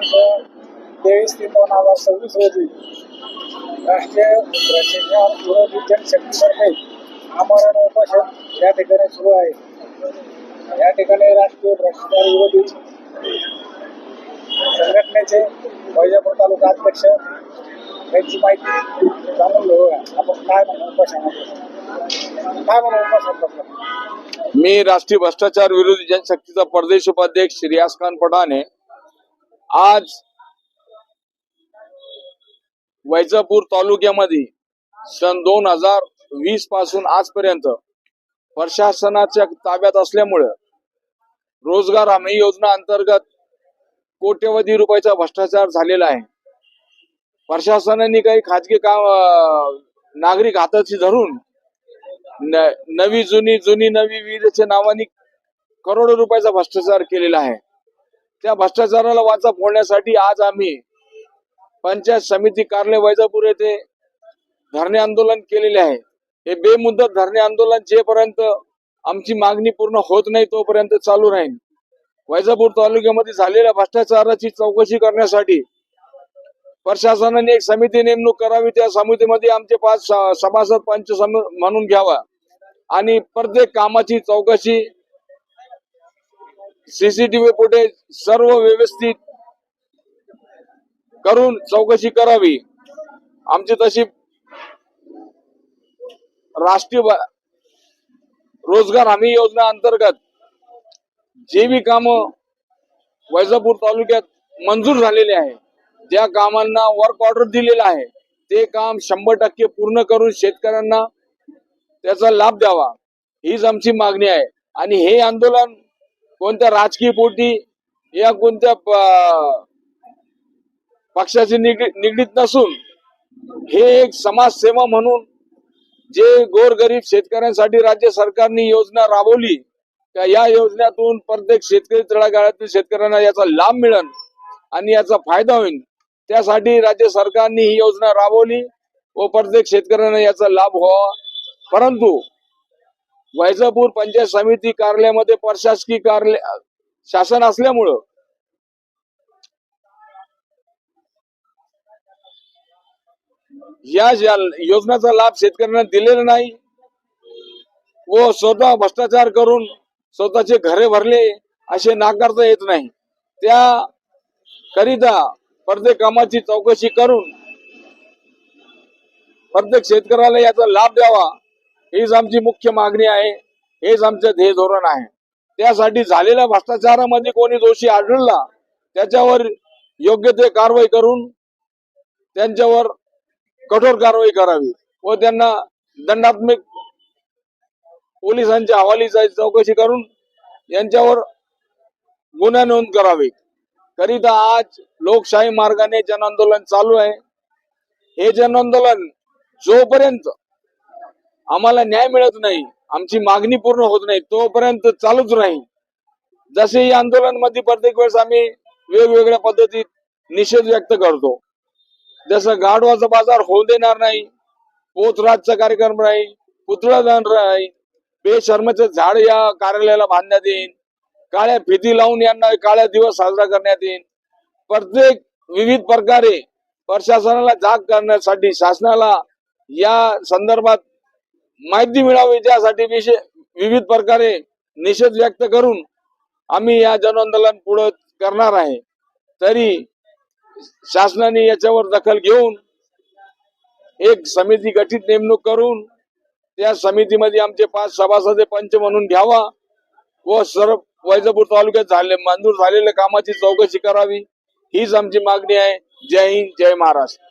दिनांक 23/3/2026 रोजी राष्ट्रीय भ्रष्टाचार विरोधी जनशक्तीतर्फे आमरण उपोषण या ठिकाणी सुरू आहे। या ठिकाणी राष्ट्रीय भ्रष्टाचार विरोधी संघटनेचे वैजापूर तालुका अध्यक्ष यांची माहिती जाणून घेऊया। आपण काय म्हणून उपोषण करतो? मी राष्ट्रीय भ्रष्टाचार विरोधी जनशक्तीचा प्रदेश उपाध्यक्ष रियाज खान पठाण आहे। आज वैजापूर तालुक्यामध्ये सन 2020 पासून आजपर्यंत प्रशासनाच्या ताब्यात असल्यामुळे रोजगार हमी योजना अंतर्गत कोट्यवधी रुपयाचा भ्रष्टाचार झालेला आहे। प्रशासनाने काही खाजगी काम नागरिक हाताची धरून नवी जुनी विहिरीच्या नावाने करोडो रुपयाचा भ्रष्टाचार केलेला आहे। त्या भ्रष्टाचाराला वाचा फोडण्यासाठी आज आम्ही पंचायत समिती कार्यालय वैजापूर येथे धरणे आंदोलन केलेले आहे। हे बेमुदत धरणे आंदोलन जेपर्यंत आमची मागणी पूर्ण होत नाही तोपर्यंत चालू राहील। वैजापूर तालुक्यामध्ये झालेल्या भ्रष्टाचाराची चौकशी करण्यासाठी प्रशासनाने एक समिती नेमणूक करावी। त्या समितीमध्ये आमचे 5 सभासद पंच म्हणून घ्यावा आणि प्रत्येक कामाची चौकशी सीसीटीव्ही फुटेज सर्व व्यवस्थित करून चौकशी करावी। आमची तशी राष्ट्रीय रोजगार हमी योजना अंतर्गत जे भी काम वैजापूर तालुक्यात मंजूर झालेले आहे, ज्या कामांना वर्क ऑर्डर दिलेला आहे ते काम 100% पूर्ण करून शेतकऱ्यांना त्याचा लाभ द्यावा हीच आमची मागणी आहे। आणि हे आंदोलन कोणत्या राजकीय पोटी या कोणत्या पक्षाशी निगडीत नसून हे एक समाजसेवा म्हणून जे गोरगरीब शेतकऱ्यांसाठी राज्य सरकारने योजना राबवली त्या या योजनेतून प्रत्येक शेतकरी तळागाळातील शेतकऱ्यांना याचा लाभ मिळेल आणि याचा फायदा होईल, त्यासाठी राज्य सरकारने ही योजना राबवली व प्रत्येक शेतकऱ्यांना याचा लाभ व्हावा। परंतु वैजापूर पंचायत समिती कार्यालयामध्ये प्रशासकीय कार्यालय शासन असल्यामुळं या योजनेचा लाभ शेतकऱ्यांना दिलेला नाही व स्वतः भ्रष्टाचार करून स्वतःचे घरे भरले असे नाकारता येत नाही। त्या करिता प्रत्येक कामाची चौकशी करून प्रत्येक शेतकऱ्याला याचा लाभ द्यावा हीच आमची मुख्य मागणी आहे, हेच आमचं ध्येय धोरण आहे। त्यासाठी झालेल्या भ्रष्टाचारामध्ये कोणी दोषी आढळला त्याच्यावर योग्य ते कारवाई करून त्यांच्यावर कठोर कारवाई करावी व त्यांना दंडात्मक पोलिसांच्या हवाली चौकशी करून यांच्यावर गुन्हा नोंद करावी। करिता आज लोकशाही मार्गाने जन आंदोलन चालू आहे। हे जन आंदोलन जोपर्यंत आम्हाला न्याय मिळत नाही, आमची मागणी पूर्ण होत नाही तोपर्यंत चालूच राहील। जसे या आंदोलन मध्ये प्रत्येक वेळेस आम्ही वेगवेगळ्या पद्धतीत निषेध व्यक्त करतो, जसं गाढवाचा बाजार होऊ देणार नाही, पोतराजचा कार्यक्रम राहील, पुतळादान राहील, बेशर्मचं झाड या कार्यालयाला बांधण्यात येईल, काळ्या फिती लावून यांना काळ्या दिवस साजरा करण्यात येईल। प्रत्येक विविध प्रकारे प्रशासनाला जाग करण्यासाठी शासनाला या संदर्भात माहिती मिळावी त्यासाठी विविध प्रकारे निषेध व्यक्त करून आम्ही या जन आंदोलन पुढे करणार आहे। तरी शासनाने याच्यावर दखल घेऊन एक समिती गठीत नेमणूक करून त्या समितीमध्ये आमचे 5 सभासद पंच म्हणून घ्यावा व सर्व वैजापूर तालुक्यात मंजूर झालेल्या कामाची चौकशी करावी हीच आमची मागणी आहे। जय हिंद, जय महाराष्ट्र।